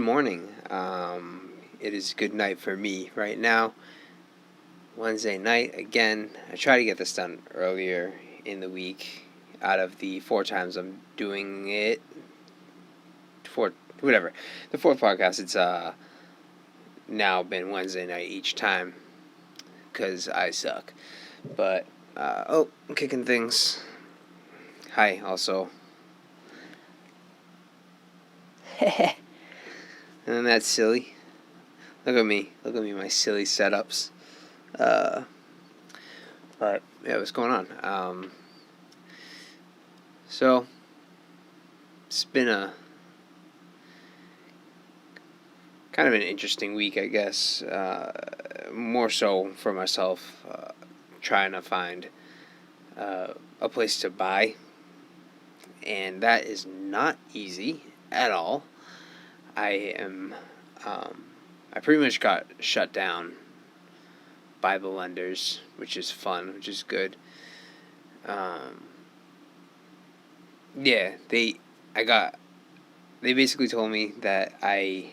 morning. It is good night for me right now. Wednesday night again. I try to get this done earlier in the week. Out of the 4 times I'm doing it, the fourth podcast, it's now been Wednesday night each time because I suck. But I'm kicking things. Hi, also. And that's silly. Look at me, my silly setups. But yeah, what's going on? So it's been a kind of an interesting week, I guess. More so for myself, trying to find a place to buy, and that is not easy at all. I pretty much got shut down by the lenders, which is fun, which is good. They basically told me that I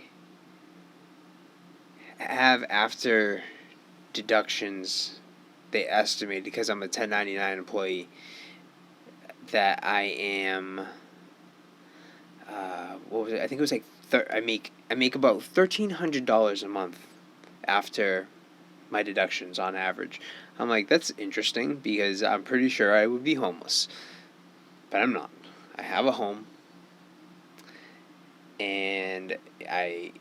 have, after deductions, they estimated, because I'm a 1099 employee, that I am what was it? I think it was like I make about $1,300 a month after my deductions on average. I'm like, that's interesting, because I'm pretty sure I would be homeless, but I'm not. I have a home, and I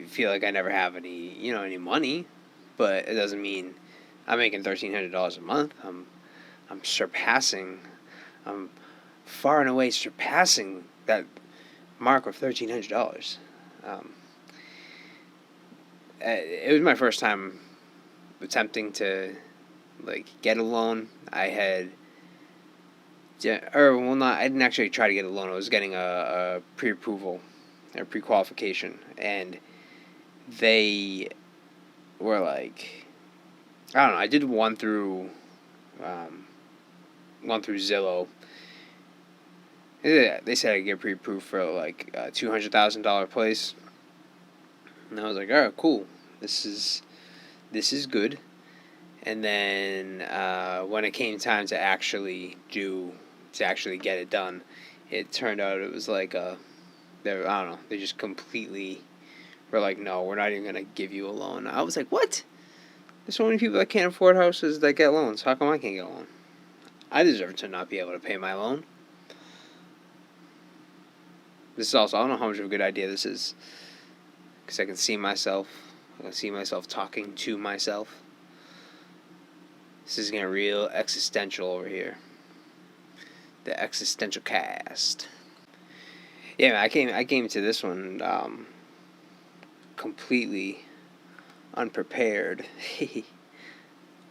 feel like I never have any money, but it doesn't mean I'm making $1,300 a month. I'm far and away surpassing that mark of $1,300. It was my first time attempting to get a loan. I didn't actually try to get a loan. I was getting a pre-approval, a pre-qualification, and they were like, I don't know. I did one through Zillow. They said I could get pre-approved for like a $200,000 place, and I was like, all right, cool. This is good. And then when it came time to actually get it done, it turned out it was like I don't know. They just completely were like, no, we're not even gonna give you a loan. I was like, what? There's so many people that can't afford houses that get loans. How come I can't get a loan? I deserve to not be able to pay my loan. This is also, I don't know how much of a good idea this is, because I can see myself. I can see myself talking to myself. This is getting real existential over here. The existential cast. Yeah, man, I came to this one completely unprepared.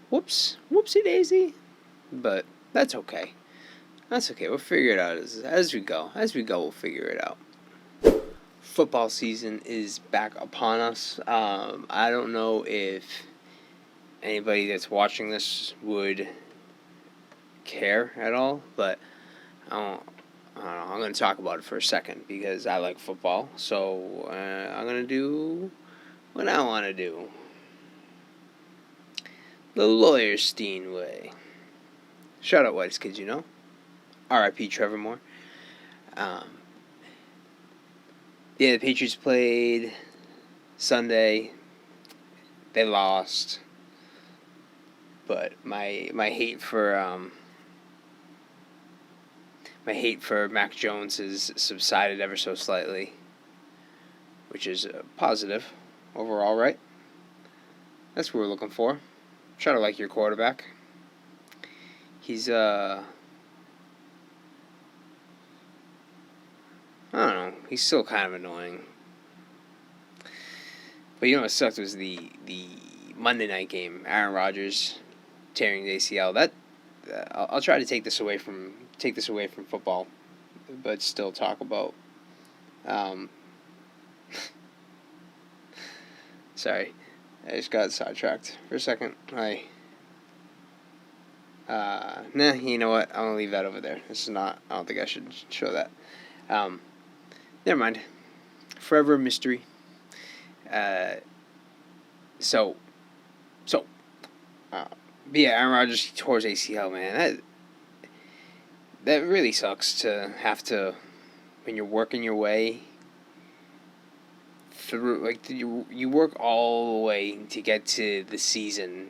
Whoopsie daisy. But that's okay. That's okay. We'll figure it out as we go. As we go, we'll figure it out. Football season is back upon us. I don't know if anybody that's watching this would care at all, but I don't know. I'm going to talk about it for a second because I like football. So I'm going to do what I want to do. The Lawyerstein way. Shout out Whites Kids, R.I.P. Trevor Moore. The Patriots played Sunday. They lost. But my hate for Mac Jones has subsided ever so slightly, which is positive overall, right? That's what we're looking for. Try to like your quarterback. He's I don't know. He's still kind of annoying. But what sucked was the Monday night game. Aaron Rodgers tearing the ACL. That I'll try to take this away from football, but still talk about. Sorry, I just got sidetracked for a second. You know what? I'm gonna leave that over there. This is not. I don't think I should show that. Never mind. forever a mystery. Uh, so, so, uh, but yeah, Aaron Rodgers tore his ACL, man. That really sucks to have to, when you're working your way through, like, you work all the way to get to the season.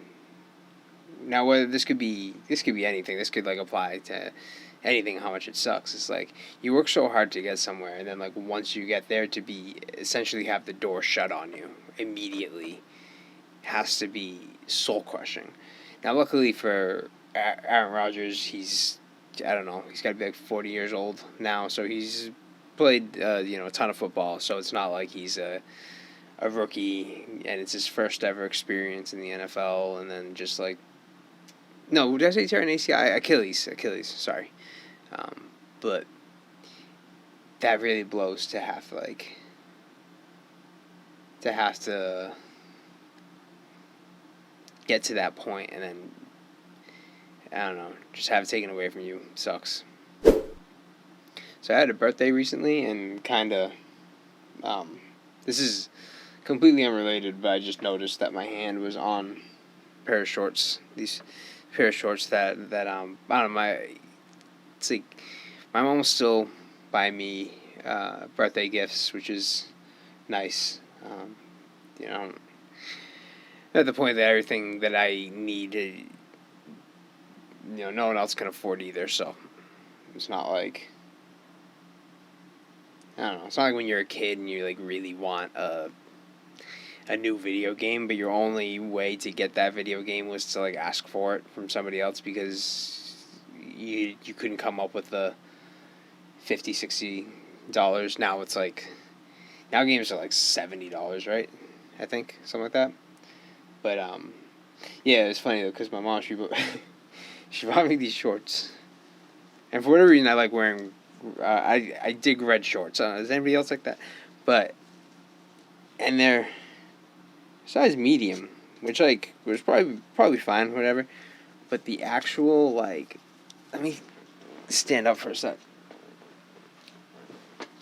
Now, whether this could be anything. This could, like, apply to anything. How much it sucks. It's like you work so hard to get somewhere, and then, like, once you get there, to be essentially have the door shut on you immediately has to be soul crushing. Now, luckily for Aaron Rodgers, I don't know, he's got to be like 40 years old now, so he's played a ton of football. So it's not like he's a rookie and it's his first ever experience in the NFL, and then just like, no, did I say tear an ACL? Achilles, sorry. But that really blows to have to get to that point and then, I don't know, just have it taken away from you sucks. So I had a birthday recently, and kind of, this is completely unrelated, but I just noticed that my hand was on a pair of shorts. These pair of shorts that I don't know, it's like, my mom will still buy me birthday gifts, which is nice. At the point that everything that I need, no one else can afford either, so it's not like, I don't know, it's not like when you're a kid and you, like, really want a new video game, but your only way to get that video game was to, like, ask for it from somebody else because you couldn't come up with the $50-$60. Now it's like, now games are like $70, right? I think, something like that. But yeah, it's funny though, because my mom, she bought me these shorts, and for whatever reason I like wearing, I dig red shorts. Does anybody else like that? And they're size medium, which, like, was probably fine, whatever. But the actual, like, let me stand up for a sec,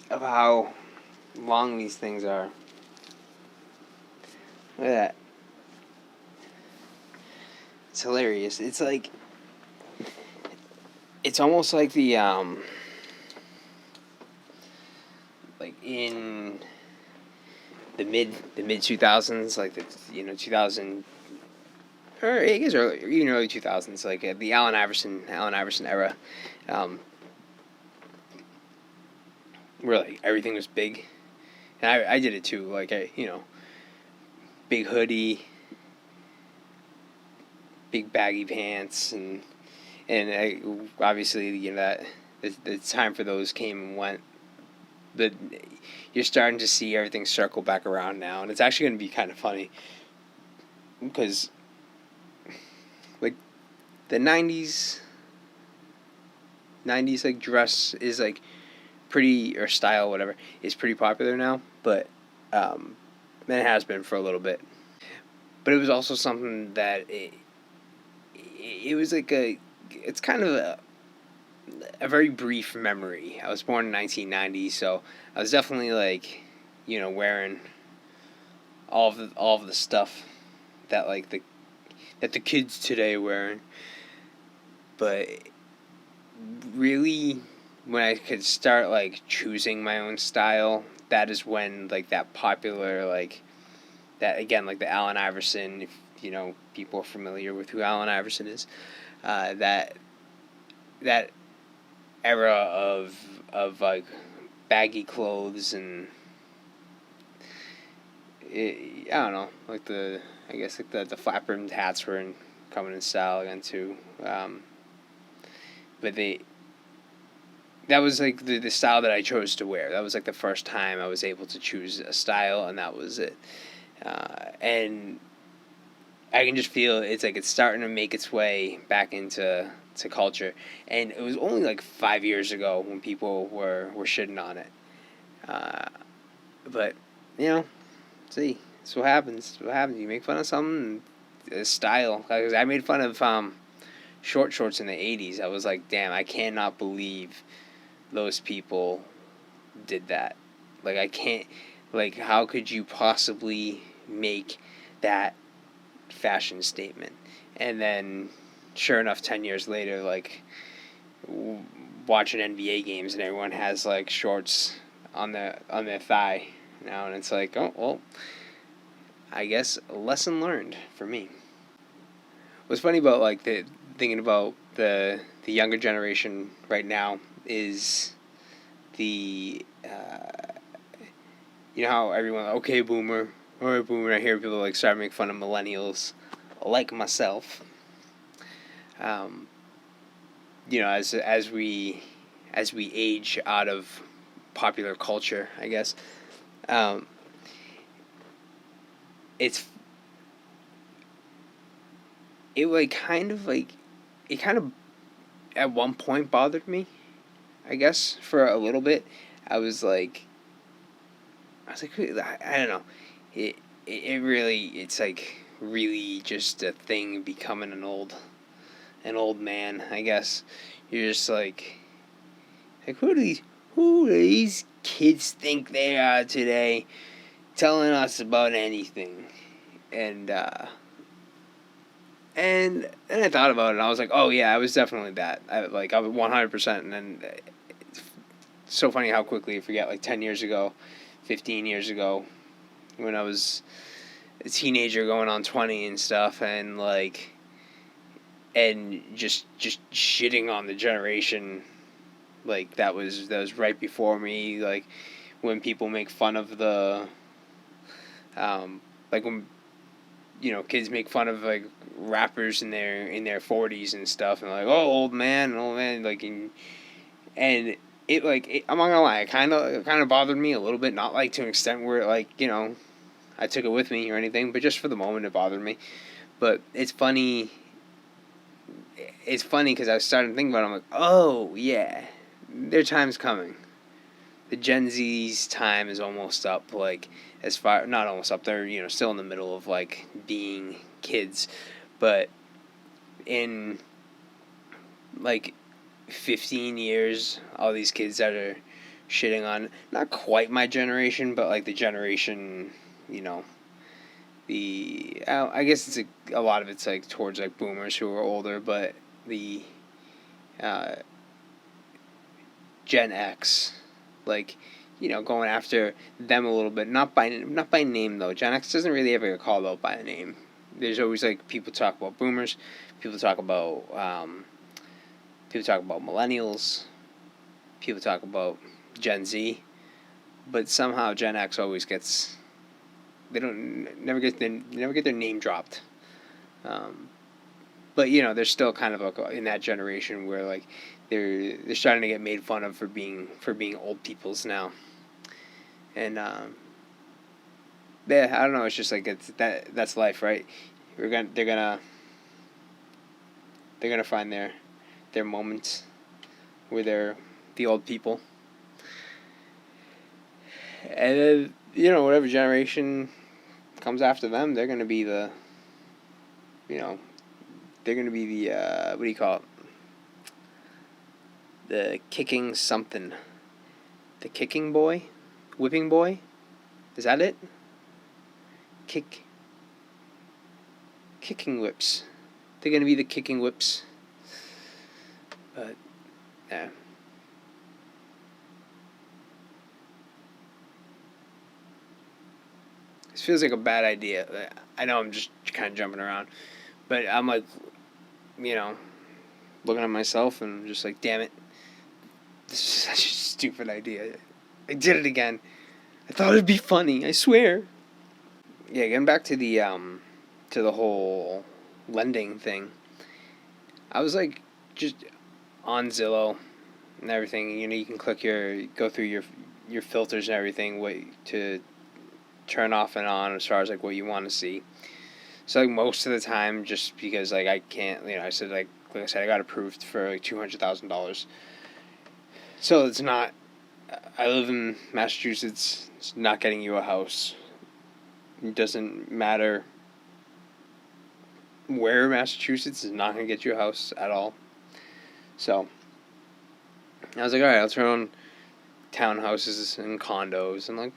of how long these things are. Look at that. It's hilarious. It's like, it's almost like the like in the mid 2000s, like the 2000, or I guess early, even early 2000s, like the Allen Iverson era, where, like, everything was big, and I did it too. Like, big hoodie, big baggy pants, and obviously, that the time for those came and went. But you're starting to see everything circle back around now, and it's actually going to be kind of funny because, like, the 90s like dress is like pretty, or style, whatever, is pretty popular now, but and it has been for a little bit. But it was also something that it was like it's kind of a very brief memory. I was born in 1990, so I was definitely, like, wearing all of the stuff that, like, that the kids today are wearing. But really, when I could start, like, choosing my own style, that is when, like, that popular, like, that, again, like the Allen Iverson, if people are familiar with who Allen Iverson is, that era of like baggy clothes, and I don't know, like I guess like the flat brimmed hats were coming in style again too, but that was like the style that I chose to wear. That was like the first time I was able to choose a style, and that was it. And I can just feel it's like it's starting to make its way back into culture, and it was only like 5 years ago when people were shitting on it. But see, that's what happens. You make fun of something, style. Like, I made fun of short shorts in the 80s. I was like, damn, I cannot believe those people did that. Like, I can't. Like, how could you possibly make that fashion statement? And then, sure enough, 10 years later, like, watching NBA games and everyone has, like, shorts on their thigh now, and it's like, oh, well, I guess a lesson learned for me. What's funny about, like, thinking about the younger generation right now is the you know how everyone, okay, boomer, all right, boomer. I hear people like start making fun of millennials, like myself. Um, as we age out of popular culture, I guess, um, it's it like kind of like it kind of at one point bothered me. I guess for a little bit, I was like, I don't know. It really, it's like really just a thing becoming an old man, I guess. You're just like who do these kids think they are today, telling us about anything? And and then I thought about it, and I was like, oh yeah, I was definitely that. I was 100%. And then it's so funny how quickly you forget. Like 10 years ago, 15 years ago, when I was a teenager going on 20 and stuff, and just shitting on the generation, like that was right before me. Like when people make fun of like when kids make fun of like rappers in their 40s and stuff, and like, oh, old man, like, and I'm not gonna lie, it kind of bothered me a little bit, not like to an extent where like I took it with me or anything, but just for the moment it bothered me. But it's funny. It's funny because I started thinking about it. I'm like, oh yeah, their time's coming. The Gen Z's time is almost up. Like, as far, not almost up. They're still in the middle of like being kids, but in like 15 years, all these kids that are shitting on not quite my generation, but like the generation, you know, I guess it's a lot of it's like towards like boomers who are older, but the uh, Gen X, like, going after them a little bit, not by name though. Gen X doesn't really ever get called out by a name. There's always like people talk about boomers, people talk about millennials, people talk about Gen Z, but somehow Gen X always gets they don't never get their name dropped. Um, but they're still kind of like in that generation where like they're starting to get made fun of for being old peoples now, and yeah, I don't know. It's just like that's life, right? They're gonna find their moments where they're the old people, and then whatever generation comes after them, they're gonna be you know the what do you call it? The kicking something. The kicking boy? Whipping boy? Is that it? Kicking whips. They're gonna be the kicking whips. But yeah. This feels like a bad idea. I know I'm just kind of jumping around, but I'm like, you know, looking at myself and I'm just like, damn it, this is such a stupid idea. I did it again. I thought it'd be funny. I swear. Yeah, getting back to the whole lending thing. I was like just on Zillow and everything. You can go through your filters and everything, what to turn off and on as far as like what you want to see. So like most of the time, just because like I can't, I said like I said, I got approved for like $200,000. So it's not. I live in Massachusetts. It's not getting you a house. It doesn't matter where Massachusetts is not going to get you a house at all. So I was like, all right, I'll turn on townhouses and condos. And like,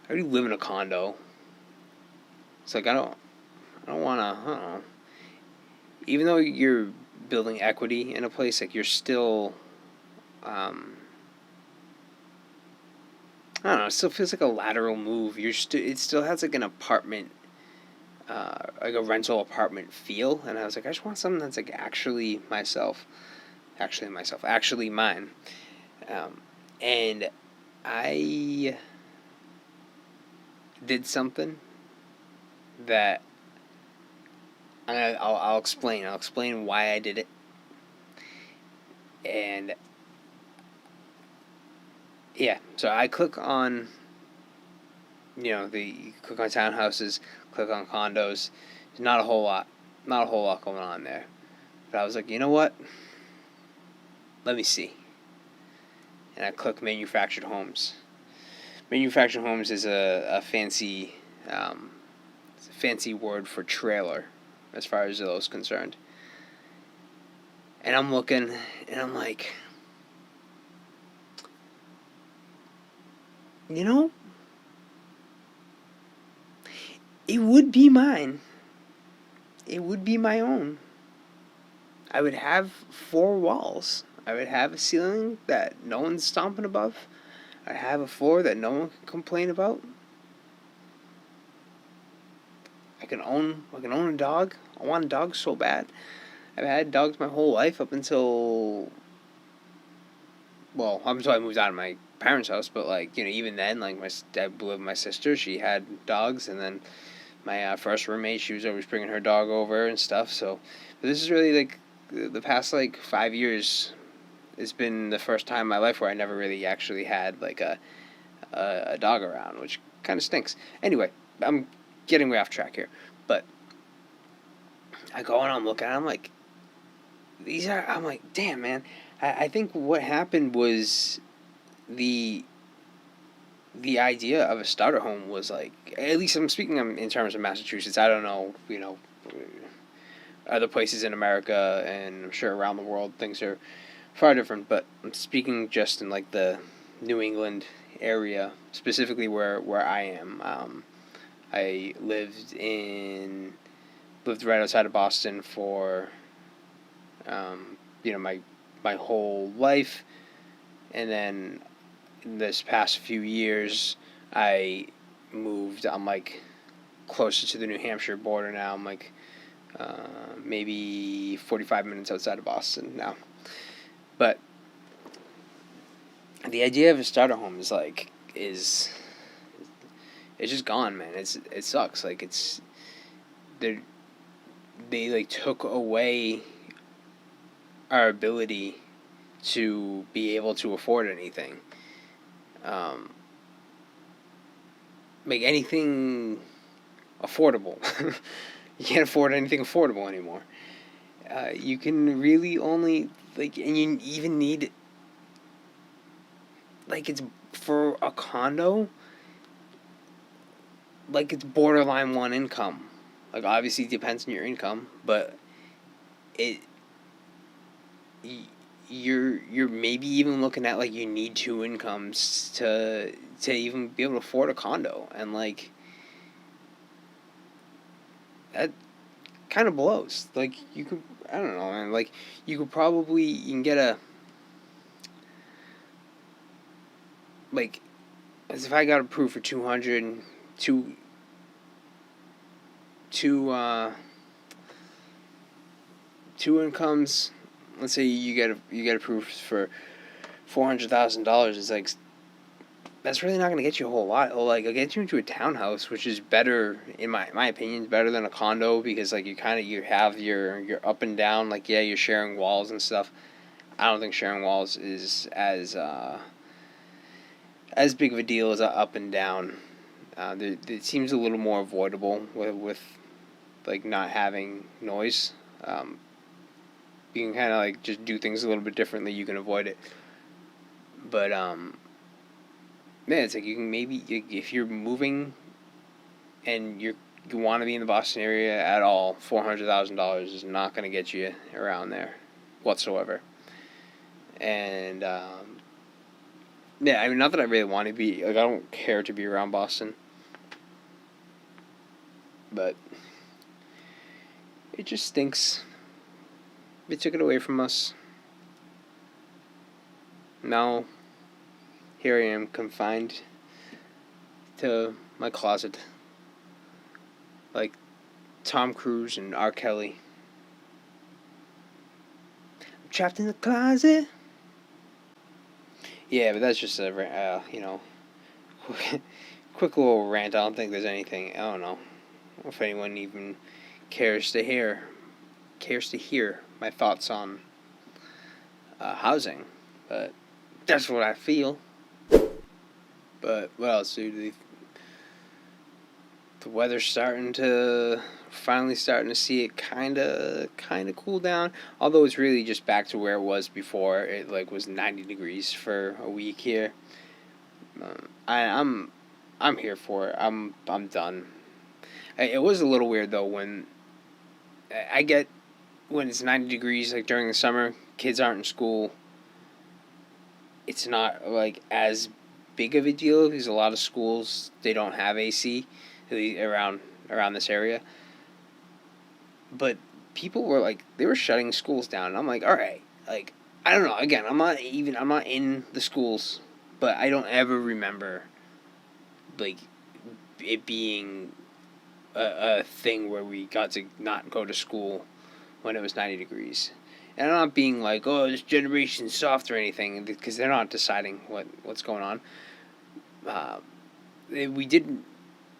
I already live in a condo. It's like I don't want to. I don't know. Even though you're building equity in a place, like you're still. I don't know. It still feels like a lateral move. It still has like an apartment, like a rental apartment feel. And I was like, I just want something that's like actually actually mine. And I did something that I'll explain. I'll explain why I did it. And yeah, so I click on, you click on townhouses, click on condos. There's not a whole lot going on there. But I was like, you know what? Let me see. And I click manufactured homes. Manufactured homes is a fancy, it's a fancy word for trailer, as far as Zillow's concerned. And I'm looking, and I'm like, it would be mine. It would be my own. I would have 4 walls. I would have a ceiling that no one's stomping above. I have a floor that no one can complain about. I can own a dog. I want a dog so bad. I've had dogs my whole life up until I moved out of my parents' house. But even then, like my dad lived with my sister. She had dogs, and then my first roommate, she was always bringing her dog over and stuff. So, but this is really like the past 5 years. It's been the first time in my life where I never really actually had like a dog around, which kind of stinks. Anyway, I'm getting way off track here, but I go and I'm looking, and I'm like, I'm like, damn, man. I think what happened was the idea of a starter home was like, at least I'm speaking in terms of Massachusetts. I don't know, other places in America, and I'm sure around the world things are far different, but I'm speaking just in like the New England area, specifically where I am. I lived right outside of Boston for my whole life, and then in this past few years I moved. I'm like closer to the New Hampshire border now. I'm like maybe 45 minutes outside of Boston now. But the idea of a starter home is it's just gone, man. It sucks. Like they took away our ability to be able to afford anything. Make anything affordable. You can't afford anything affordable anymore. You can really only and you even need it's for a condo. It's borderline one income. Obviously it depends on your income, but you're maybe even looking at you need 2 incomes to even be able to afford a condo, and that kind of blows. You could, I don't know, man. You can get a as if I got approved for 200, two incomes. Let's say you get approved for $400,000. It's that's really not going to get you a whole lot. It'll get you into a townhouse, which is better, in my opinion, better than a condo, because you have your up and down. You're sharing walls and stuff. I don't think sharing walls is as big of a deal as a up and down. It seems a little more avoidable with not having noise. You can kind of just do things a little bit differently. You can avoid it, but man, it's you can maybe, if you're moving and you want to be in the Boston area at all, $400,000 is not going to get you around there whatsoever. And Yeah, I mean, not that I really want to be, like, I don't care to be around Boston. But it just stinks. They took it away from us. Now, here I am confined to my closet. Like Tom Cruise and R. Kelly. I'm trapped in the closet. Yeah, but that's just a, quick little rant. I don't think there's anything, I don't know if anyone even cares to hear my thoughts on housing. But that's what I feel. But what else, dude? The weather's finally starting to see it kind of cool down. Although it's really just back to where it was before. It like was 90 degrees for a week here. I'm here for it. I'm done. It was a little weird though when I get when it's 90 degrees like during the summer, kids aren't in school. It's not like as big of a deal because a lot of schools they don't have AC around this area. But people were like they were shutting schools down. And I'm like, all right, like I don't know. Again, I'm not in the schools, but I don't ever remember like it being a thing where we got to not go to school when it was 90 degrees. And I'm not being like, oh, this generation's soft or anything, because they're not deciding what's going on. We didn't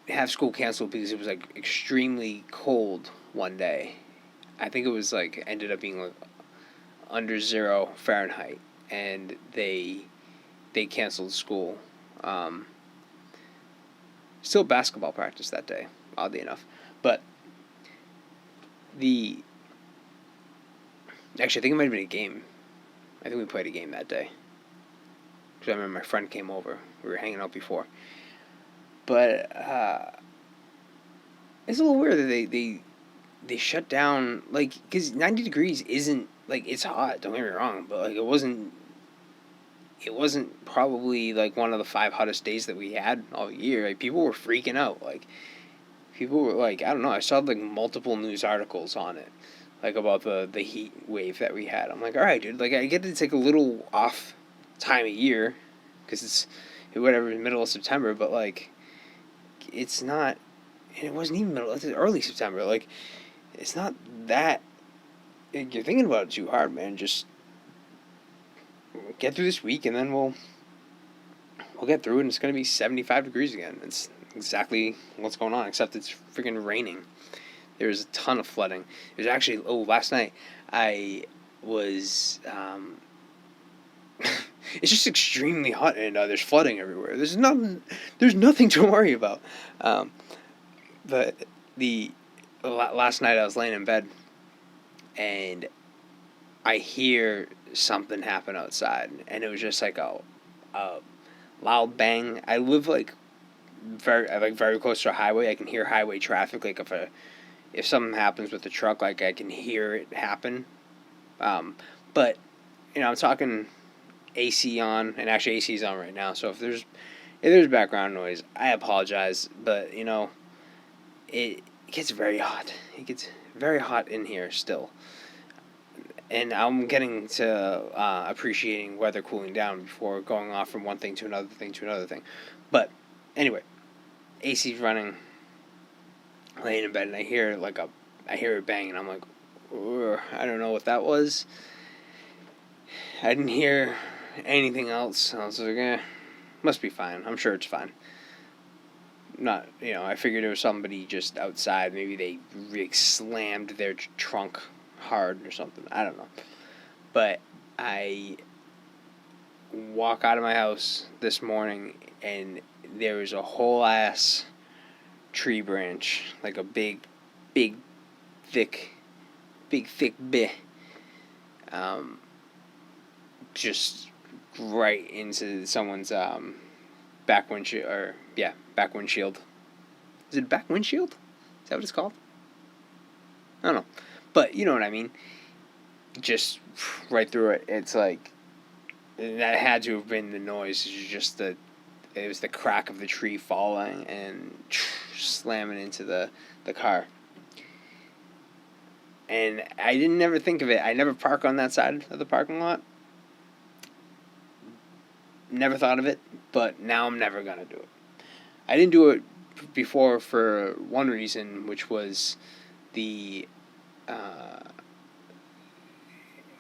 have school canceled because it was like extremely cold one day. I think it was like ended up being like under 0 Fahrenheit, and they canceled school. Still basketball practice that day, oddly enough, but actually I think it might have been a game. I think we played a game that day. Because I remember my friend came over. We were hanging out before. But it's a little weird that they shut down, like, because 90 degrees isn't, like, it's hot, don't get me wrong, but, like, it wasn't probably, like, one of the 5 hottest days that we had all year. Like, people were freaking out. Like, people were, like, I don't know, I saw, like, multiple news articles on it, like, about the heat wave that we had. I'm like, all right, dude, like, I get it's, like, a little off time of year, because it's, whatever, middle of September, but, like, it's not, and it wasn't even middle, it's early September, like, it's not that, you're thinking about it too hard, man. Just get through this week, and then we'll get through it, and it's going to be 75 degrees again. It's exactly what's going on, except it's freaking raining. There's a ton of flooding. There's actually, last night, I was, it's just extremely hot, and there's flooding everywhere. There's nothing to worry about. But last night I was laying in bed, and I hear something happen outside, and it was just like a loud bang. I live like very close to a highway. I can hear highway traffic. Like if something happens with the truck, like I can hear it happen. But I'm talking AC on, and actually AC is on right now. So if there's background noise, I apologize. But it gets very hot. It gets very hot in here still. And I'm getting to appreciating weather cooling down before going off from one thing to another thing to another thing. But anyway, AC's running, laying in bed, and I hear it bang, and I'm like, I don't know what that was. I didn't hear anything else. I was like, must be fine. I'm sure it's fine. Not, I figured it was somebody just outside. Maybe they slammed their trunk hard or something. I don't know. But I walk out of my house this morning, and there was a whole ass tree branch, like a big thick bit, just right into someone's back windshield. Back windshield. Is it back windshield? Is that what it's called? I don't know. But you know what I mean. Just right through it. It's like that had to have been the noise. It was the crack of the tree falling and slamming into the car. And I didn't ever think of it. I never park on that side of the parking lot. Never thought of it, but now I'm never gonna do it. I didn't do it before for one reason, which was the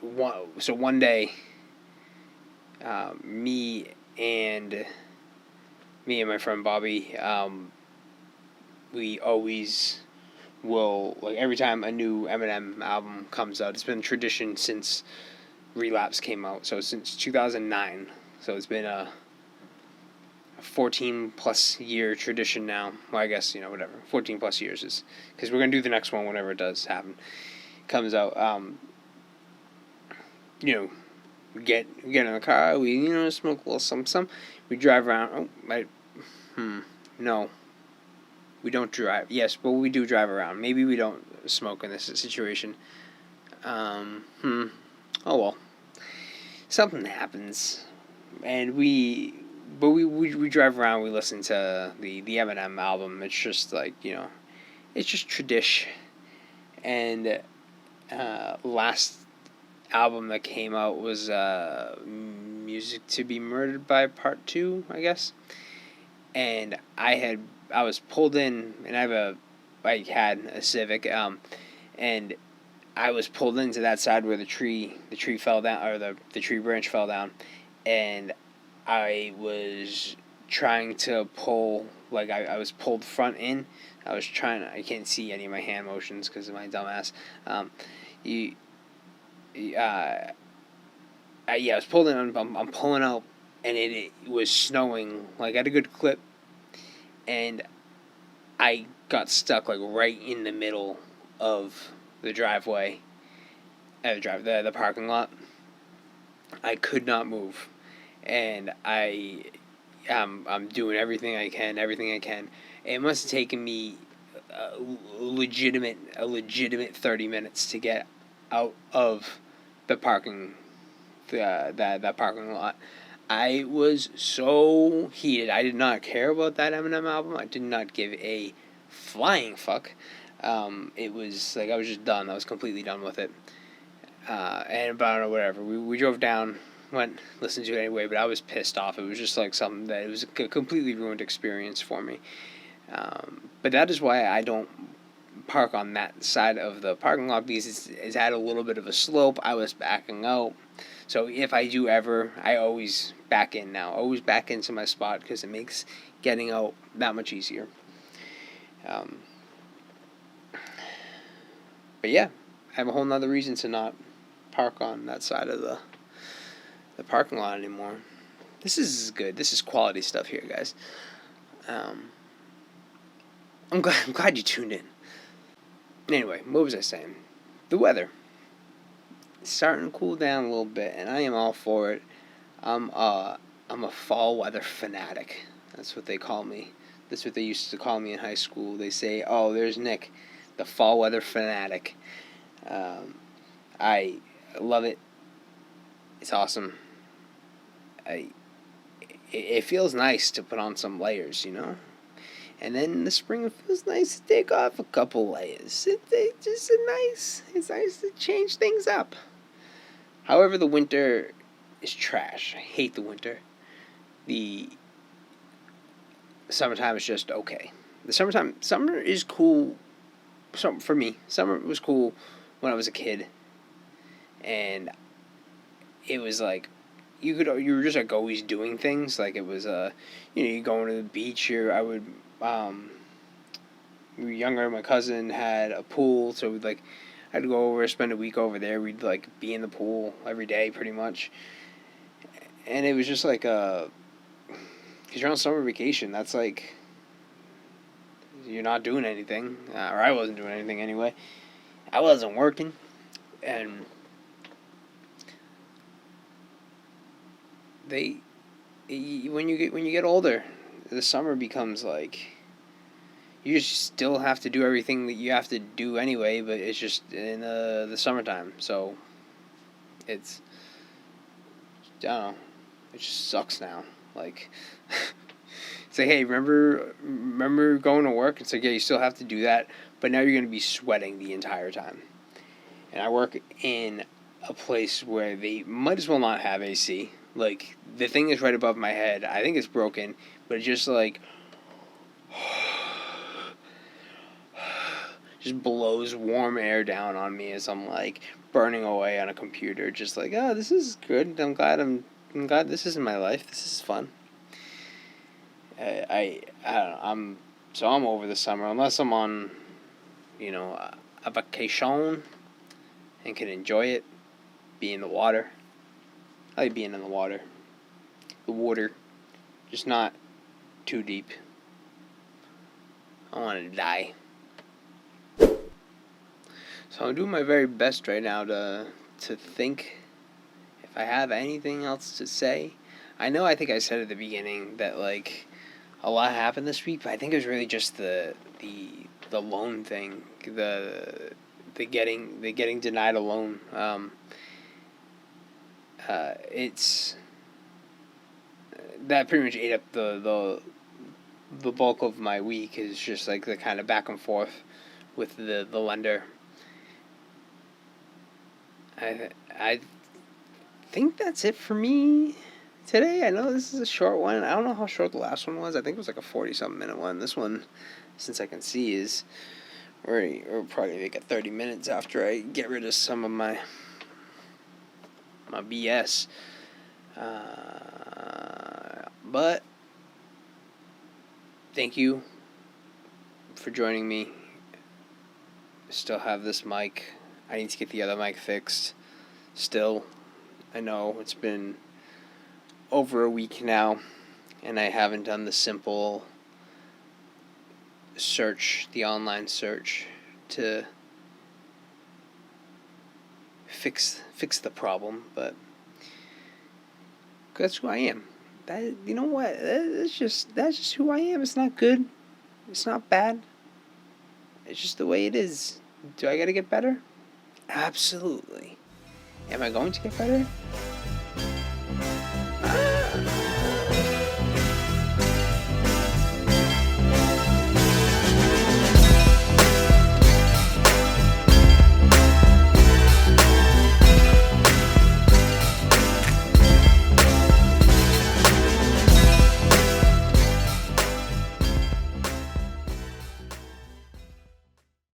one day, me and my friend Bobby, we always will, like, every time a new Eminem album comes out. It's been a tradition since Relapse came out, so since 2009. So it's been a 14 plus year tradition now. Well, I guess, whatever. 14 plus years is, because we're going to do the next one whenever it does happen. Comes out. We get in the car, we, smoke a little some. We drive around. No. We don't drive. Yes, but we do drive around. Maybe we don't smoke in this situation. Oh well. Something happens. And we drive around, we listen to the Eminem album. It's just like, it's just tradition. And last album that came out was Music to Be Murdered by Part 2, I guess. And I was pulled in, and I had a Civic, and I was pulled into that side where the tree fell down, or the tree branch fell down, and I was trying to pull, like, I was pulled front in. I can't see any of my hand motions because of my dumb ass. I was pulled in, I'm pulling out, and it was snowing, like, at a good clip, and I got stuck, like, right in the middle of the driveway, the parking lot. I could not move, and I'm doing everything I can. It must have taken me a legitimate 30 minutes to get out of the parking that parking lot. I was so heated. I did not care about that Eminem album. I did not give a flying fuck. It was like I was just done. I was completely done with it. And about whatever. We drove down, went, listened to it anyway, but I was pissed off. It was just like something that it was a completely ruined experience for me. But that is why I don't park on that side of the parking lot, because it's at a little bit of a slope. I was backing out. So if I do ever, I always back in now. Always back into my spot because it makes getting out that much easier. But yeah, I have a whole nother reason to not park on that side of the parking lot anymore. This is good. This is quality stuff here, guys. I'm glad you tuned in. Anyway, what was I saying? The weather. It's starting to cool down a little bit, and I am all for it. I'm a fall weather fanatic. That's what they call me. That's what they used to call me in high school. They say, "Oh, there's Nick, the fall weather fanatic." I love it. It's awesome. It feels nice to put on some layers, And then in the spring, it feels nice to take off a couple layers. It's nice to change things up. However, the winter is trash. I hate the winter. The summertime is just okay. Summer is cool. For me, summer was cool when I was a kid, and it was like you were just like always doing things. Like it was you going to the beach. Or I would we were younger. My cousin had a pool, so we'd like I'd go over, spend a week over there. We'd like be in the pool every day, pretty much. And it was just like because you're on summer vacation. That's like you're not doing anything, or I wasn't doing anything anyway. I wasn't working, and when you get older, the summer becomes like you just still have to do everything that you have to do anyway, but it's just in the summertime. So it's I don't know. It just sucks now. Like, it's like, hey, remember going to work? It's like, yeah, you still have to do that, but now you're going to be sweating the entire time. And I work in a place where they might as well not have AC. Like, the thing is right above my head. I think it's broken, but it just, like, just blows warm air down on me as I'm, like, burning away on a computer. Just like, oh, this is good. I'm glad this is in my life. This is fun. I don't know. I'm over the summer unless I'm on, a vacation and can enjoy it, be in the water. I like being in the water. The water, just not too deep. I want to die. So I'm doing my very best right now to think if I have anything else to say. I think I said at the beginning that, like, a lot happened this week, but I think it was really just the loan thing, the getting denied a loan. It's that pretty much ate up the bulk of my week. Is just like the kind of back and forth with the lender. I think that's it for me today. I know this is a short one. I don't know how short the last one was. I think it was like a 40-something minute one. This one, since I can see, is we're probably gonna make it 30 minutes after I get rid of some of my BS. But thank you for joining me. Still have this mic. I need to get the other mic fixed. Still, I know it's been over a week now, and I haven't done the simple search, the online search, to fix the problem. But that's who I am. That, you know what? That's just who I am. It's not good. It's not bad. It's just the way it is. Do I gotta get better? Absolutely. Am I going to get better?